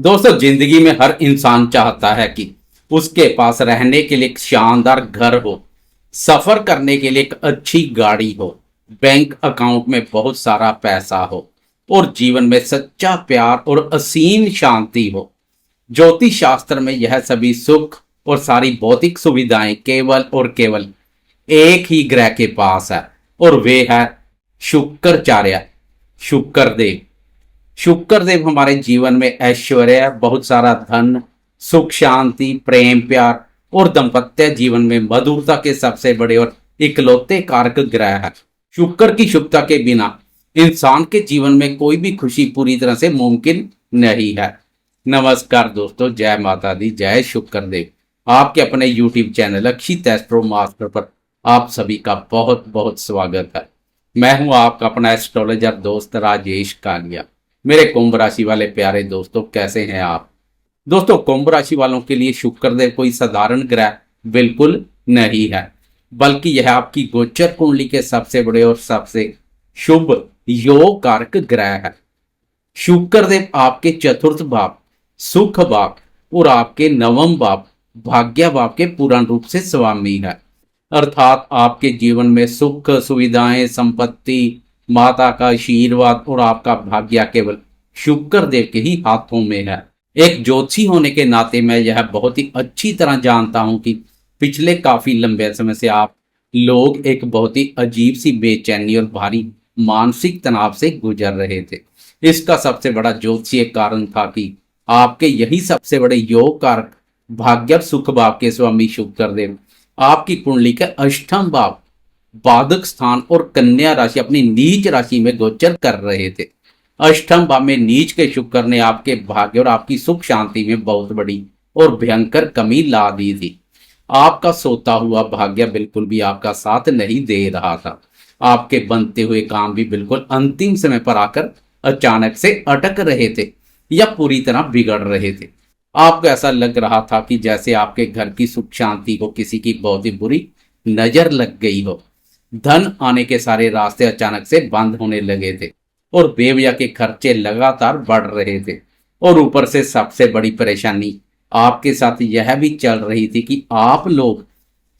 दोस्तों, जिंदगी में हर इंसान चाहता है कि उसके पास रहने के लिए एक शानदार घर हो, सफर करने के लिए एक अच्छी गाड़ी हो, बैंक अकाउंट में बहुत सारा पैसा हो और जीवन में सच्चा प्यार और असीम शांति हो। ज्योतिष शास्त्र में यह सभी सुख और सारी भौतिक सुविधाएं केवल और केवल एक ही ग्रह के पास है, और वे है शुक्राचार्य, शुक्रदेव। शुक्रदेव हमारे जीवन में ऐश्वर्य, बहुत सारा धन, सुख, शांति, प्रेम, प्यार और दाम्पत्य जीवन में मधुरता के सबसे बड़े और इकलौते कारक ग्रह है। शुक्र की शुभता के बिना इंसान के जीवन में कोई भी खुशी पूरी तरह से मुमकिन नहीं है। नमस्कार दोस्तों, जय माता दी, जय शुक्रदेव। आपके अपने YouTube चैनल अक्षित एस्ट्रो मास्टर पर आप सभी का बहुत बहुत स्वागत है। मैं हूं आपका अपना एस्ट्रोलॉजर दोस्त राजेश कालिया। मेरे कुंभ राशि वाले प्यारे दोस्तों, कैसे हैं आप? दोस्तों, कुंभ राशि वालों के लिए शुक्रदेव कोई साधारण ग्रह बिल्कुल नहीं है, बल्कि यह आपकी गोचर कुंडली के सबसे बड़े और सबसे शुभ योग कारक ग्रह है। शुक्रदेव आपके चतुर्थ भाव, सुख भाव और आपके नवम भाव, भाग्य भाव के पूर्ण रूप से स्वामी है। अर्थात आपके जीवन में सुख, सुविधाएं, संपत्ति, माता का आशीर्वाद और आपका भाग्य केवल शुक्रदेव के ही हाथों में है। एक ज्योतिषी होने के नाते मैं यह बहुत ही अच्छी तरह जानता हूं कि पिछले काफी लंबे समय से आप लोग एक बहुत ही अजीब सी बेचैनी और भारी मानसिक तनाव से गुजर रहे थे। इसका सबसे बड़ा ज्योतिषीय कारण था कि आपके यही सबसे बड़े योग कारक भाग्य और सुख भाव के स्वामी शुक्रदेव आपकी कुंडली के अष्टम भाव, बाधक स्थान और कन्या राशि, अपनी नीच राशि में गोचर कर रहे थे। अष्टम भाव में नीच के शुक्र ने आपके भाग्य और आपकी सुख शांति में बहुत बड़ी और भयंकर कमी ला दी थी। आपका सोता हुआ भाग्य बिल्कुल भी आपका साथ नहीं दे रहा था। आपके बनते हुए काम भी बिल्कुल अंतिम समय पर आकर अचानक से अटक रहे थे या पूरी तरह बिगड़ रहे थे। आपको ऐसा लग रहा था कि जैसे आपके घर की सुख शांति को किसी की बहुत ही बुरी नजर लग गई हो। धन आने के सारे रास्ते अचानक से बंद होने लगे थे और बेवजह के खर्चे लगातार बढ़ रहे थे। और ऊपर से सबसे बड़ी परेशानी आपके साथ यह भी चल रही थी कि आप लोग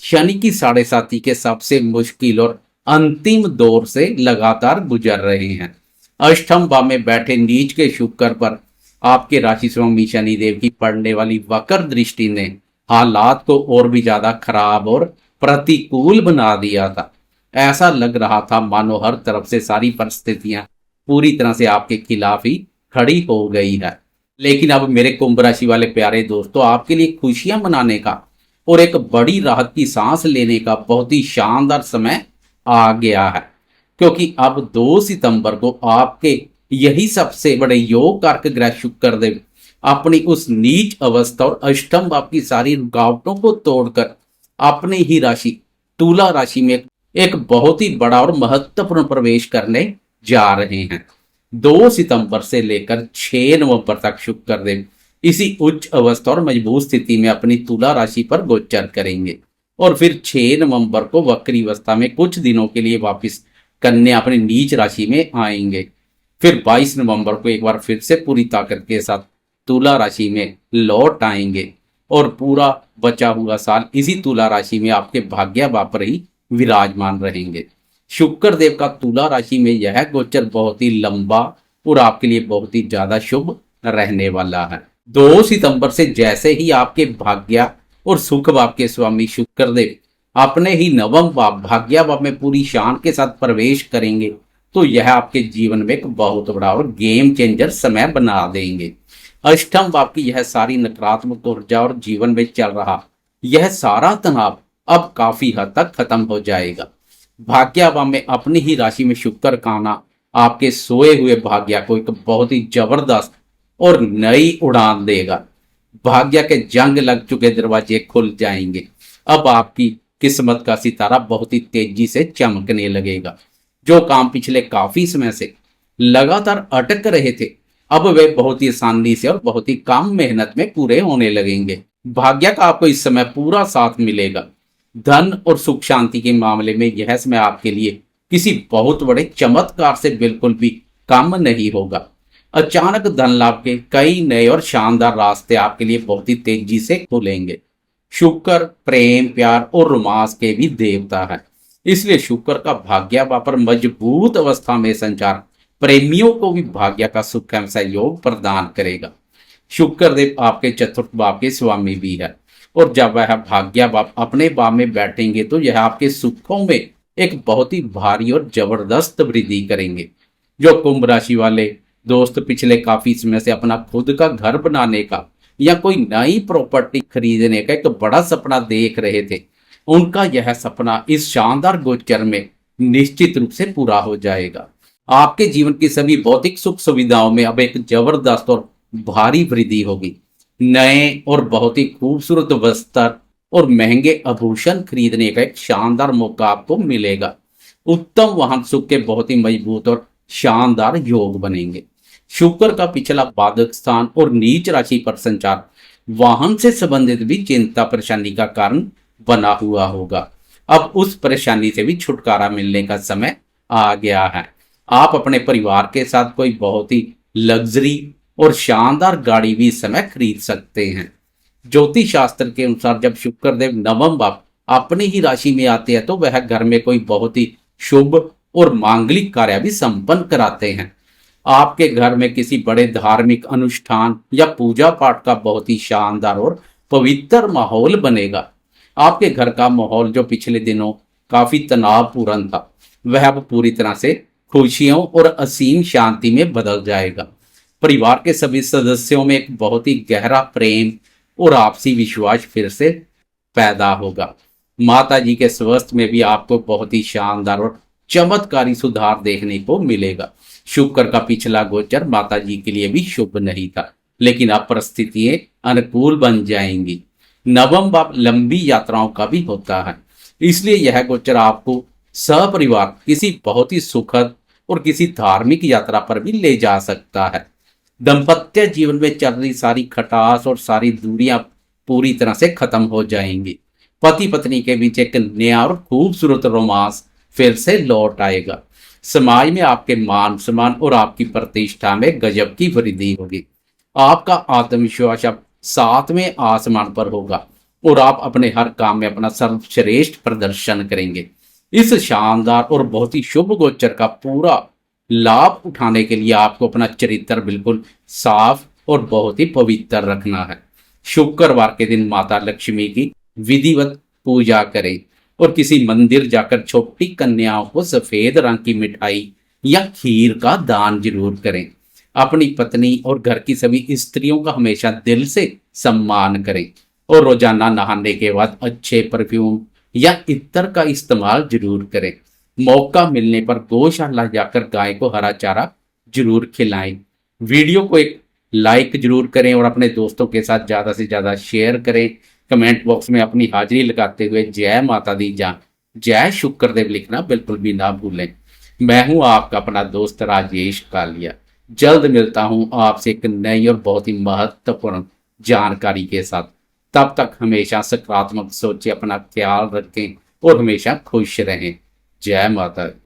शनि की साढ़े साती के सबसे मुश्किल और अंतिम दौर से लगातार गुजर रहे हैं। अष्टम भाव में बैठे नीच के शुक्र पर आपके राशि स्वामी शनिदेव की पड़ने वाली वक्र दृष्टि ने हालात को और भी ज्यादा खराब और प्रतिकूल बना दिया था। ऐसा लग रहा था मानो हर तरफ से सारी परिस्थितियां पूरी तरह से आपके खिलाफ ही खड़ी हो गई है। लेकिन अब मेरे कुंभ राशि वाले प्यारे दोस्तों, आपके लिए खुशियां मनाने का और एक बड़ी राहत की सांस लेने का बहुत ही शानदार समय आ गया है, क्योंकि अब 2 सितंबर को आपके यही सबसे बड़े योग कारक ग्रह शुक्रदेव अपनी उस नीच अवस्था और अष्टम भाव की सारी रुकावटों को तोड़कर अपनी ही राशि तुला राशि में एक बहुत ही बड़ा और महत्वपूर्ण प्रवेश करने जा रहे हैं। 2 सितंबर से लेकर 6 नवंबर तक शुक्रदेव इसी उच्च अवस्था और मजबूत स्थिति में अपनी तुला राशि पर गोचर करेंगे और फिर 6 नवंबर को वक्री अवस्था में कुछ दिनों के लिए वापस कन्या अपनी नीच राशि में आएंगे। फिर 22 नवंबर को एक बार फिर से पूरी ताकत के साथ तुला राशि में लौट आएंगे और पूरा बचा हुआ साल इसी तुला राशि में आपके भाग्य भाव पर ही विराजमान रहेंगे। शुक्रदेव का तुला राशि में यह गोचर बहुत ही लंबा और आपके लिए बहुत ही ज्यादा शुभ रहने वाला है। 2 सितंबर से जैसे ही आपके भाग्य और सुख भाव के स्वामी शुक्रदेव अपने ही नवम भाव, भाग्य भाव में पूरी शान के साथ प्रवेश करेंगे, तो यह आपके जीवन में एक बहुत बड़ा और गेम चेंजर समय बना देंगे। अष्टम भाव की यह सारी नकारात्मक ऊर्जा और जीवन में चल रहा यह सारा तनाव अब काफी हद तक खत्म हो जाएगा। भाग्य भाव में अपनी ही राशि में शुक्र का आना आपके सोए हुए भाग्य को एक बहुत ही जबरदस्त और नई उड़ान देगा। भाग्य के जंग लग चुके दरवाजे खुल जाएंगे। अब आपकी किस्मत का सितारा बहुत ही तेजी से चमकने लगेगा। जो काम पिछले काफी समय से लगातार अटक रहे थे, अब वे बहुत ही आसानी से और बहुत ही कम मेहनत में पूरे होने लगेंगे। भाग्य का आपको इस समय पूरा साथ मिलेगा। धन और सुख शांति के मामले में यह समय आपके लिए किसी बहुत बड़े चमत्कार से बिल्कुल भी कम नहीं होगा। अचानक धन लाभ के कई नए और शानदार रास्ते आपके लिए बहुत ही तेजी से खुलेंगे। शुक्र प्रेम प्यार और रोमांस के भी देवता है, इसलिए शुक्र का भाग्य पर मजबूत अवस्था में संचार प्रेमियों को भी भाग्य का सुख एवं सहयोग प्रदान करेगा। शुक्र देव आपके चतुर्थ भाव के स्वामी भी है, और जब वह भाग्य भाव अपने भाव में बैठेंगे तो यह आपके सुखों में एक बहुत ही भारी और जबरदस्त वृद्धि करेंगे। जो कुंभ राशि वाले दोस्त पिछले काफी समय से अपना खुद का घर बनाने का या कोई नई प्रॉपर्टी खरीदने का एक बड़ा सपना देख रहे थे, उनका यह सपना इस शानदार गोचर में निश्चित रूप से पूरा हो जाएगा। आपके जीवन की सभी भौतिक सुख सुविधाओं में अब एक जबरदस्त और भारी वृद्धि होगी। नए और बहुत ही खूबसूरत वस्त्र और महंगे आभूषण खरीदने का एक शानदार मौका आपको मिलेगा। उत्तम वाहन सुख के बहुत ही मजबूत और शानदार योग बनेंगे। शुक्र का पिछला बाधक स्थान और नीच राशि पर संचार वाहन से संबंधित भी चिंता परेशानी का कारण बना हुआ होगा। अब उस परेशानी से भी छुटकारा मिलने का समय आ गया है। आप अपने परिवार के साथ कोई बहुत ही लग्जरी और शानदार गाड़ी भी इस समय खरीद सकते हैं। ज्योतिष शास्त्र के अनुसार जब शुक्र देव नवम भाव अपनी ही राशि में आते हैं तो वह घर में कोई बहुत ही शुभ और मांगलिक कार्य भी संपन्न कराते हैं। आपके घर में किसी बड़े धार्मिक अनुष्ठान या पूजा पाठ का बहुत ही शानदार और पवित्र माहौल बनेगा। आपके घर का माहौल जो पिछले दिनों काफी तनावपूर्ण था, वह अब पूरी तरह से खुशियों और असीम शांति में बदल जाएगा। परिवार के सभी सदस्यों में एक बहुत ही गहरा प्रेम और आपसी विश्वास फिर से पैदा होगा। माता जी के स्वास्थ्य में भी आपको बहुत ही शानदार और चमत्कारी सुधार देखने को मिलेगा। शुक्र का पिछला गोचर माता जी के लिए भी शुभ नहीं था, लेकिन अब परिस्थितियां अनुकूल बन जाएंगी। नवम भाव लंबी यात्राओं का भी होता है, इसलिए यह गोचर आपको सपरिवार किसी बहुत ही सुखद और किसी धार्मिक यात्रा पर भी ले जा सकता है। दाम्पत्य जीवन में चल रही सारी खटास और सारी दूरियां पूरी तरह से खत्म हो जाएंगी। पति पत्नी के बीच एक नया और खूबसूरत रोमांस फिर से लौट आएगा। समाज में आपके मान सम्मान और आपकी प्रतिष्ठा में गजब की वृद्धि होगी। आपका आत्मविश्वास अब सातवें आसमान पर होगा और आप अपने हर काम में अपना सर्वश्रेष्ठ प्रदर्शन करेंगे। इस शानदार और बहुत ही शुभ गोचर का पूरा लाभ उठाने के लिए आपको अपना चरित्र बिल्कुल साफ और बहुत ही पवित्र रखना है। शुक्रवार के दिन माता लक्ष्मी की विधिवत पूजा करें और किसी मंदिर जाकर छोटी कन्याओं को सफेद रंग की मिठाई या खीर का दान जरूर करें। अपनी पत्नी और घर की सभी स्त्रियों का हमेशा दिल से सम्मान करें और रोजाना नहाने के बाद अच्छे परफ्यूम या इत्र का इस्तेमाल जरूर करें। मौका मिलने पर गौशाला जाकर गाय को हरा चारा जरूर खिलाएं। वीडियो को एक लाइक जरूर करें और अपने दोस्तों के साथ ज़्यादा से ज़्यादा शेयर करें। कमेंट बॉक्स में अपनी हाजिरी लगाते हुए जय माता दी जय शुक्रदेव लिखना बिल्कुल भी ना भूलें। मैं हूं आपका अपना दोस्त राजेश कालिया। जल्द मिलता हूं आपसे एक नई और बहुत ही महत्वपूर्ण जानकारी के साथ। तब तक हमेशा सकारात्मक सोचें, अपना ख्याल रखें और हमेशा खुश रहें। जय माता दी।